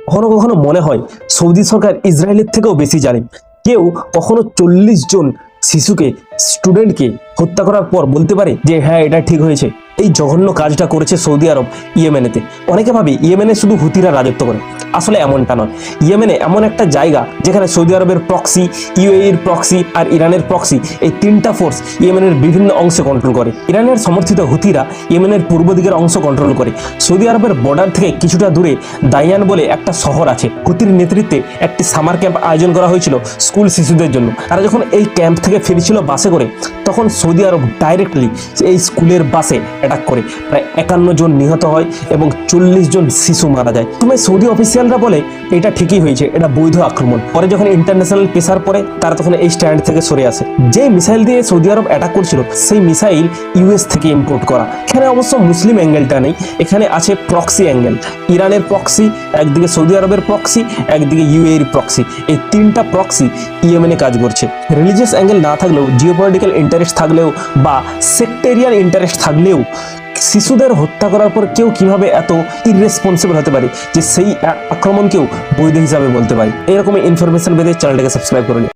কখনো কখনো মনে হয় সৌদি সরকার ইসরায়েলের থেকেও বেশি জানে। কেউ কখনো 40 জন শিশুকে, স্টুডেন্টকে হত্যা করার পর বলতে পারে যে হ্যাঁ এটা ঠিক হয়েছে? এই জঘন্য কাজটা করেছে সৌদি আরব ইয়েমেনেতে। অনেকে ভাবে ইয়েমেনে শুধু হুতিরা রাজত্ব করে, আসলে এমনটা নয়। ইয়েমেনে এমন একটা জায়গা যেখানে সৌদি আরবের প্রক্সি, ইউএইর প্রক্সি আর ইরানের প্রক্সি, এই তিনটা ফোর্স ইয়েমেনের বিভিন্ন অংশ কন্ট্রোল করে। ইরানের সমর্থিত হুতিরা ইয়েমেনের পূর্ব দিকের অংশ কন্ট্রোল করে। সৌদি আরবের বর্ডার থেকে কিছুটা দূরে দাইয়ান বলে একটা শহর আছে। হুতির নেতৃত্বে একটি সামার ক্যাম্প আয়োজন করা হয়েছিল স্কুল শিশুদের জন্য। তারা যখন এই ক্যাম্প থেকে ফিরছিল বাসে করে, তখন সৌদি আরব ডাইরেক্টলি এই স্কুলের বাসে অ্যাটাক করে। প্রায় 51 জন নিহত হয় এবং 40 জন শিশু মারা যায়। তুমি সৌদি অফিসিয়ালরা বলে এটা ঠিকই হয়েছে, এটা বৈধ আক্রমণ। পরে যখন ইন্টারন্যাশনাল প্রেসার পড়ে, তারা তখন এই স্ট্যান্ড থেকে সরে আসে। যে মিসাইল দিয়ে সৌদি আরব অ্যাটাক করছিল, সেই মিসাইল ইউএস থেকে ইম্পোর্ট করা। এখানে অবশ্য মুসলিম অ্যাঙ্গেলটা নেই, এখানে আছে প্রক্সি অ্যাঙ্গেল। ইরানের প্রক্সি, একদিকে সৌদি আরবের প্রক্সি, একদিকে ইউএইর প্রক্সি। এই তিনটা প্রক্সি ইয়েমেনে কাজ করছে। রিলিজিয়াস অ্যাঙ্গেল না থাকলেও, জিওপলিটিক্যাল ইন্টারেস্ট থাকলেও বা সেক্টেরিয়ান ইন্টারেস্ট থাকলেও, শিশুদের হত্যা করার পর কেউ কিভাবে এত ইররেসপন্সিবল হতে পারে যে সেই আক্রমণকেও বৈধ হিসাবে বলতে পারে? এরকম ইনফরমেশন পেতে চ্যানেলটাকে সাবস্ক্রাইব করে নিন।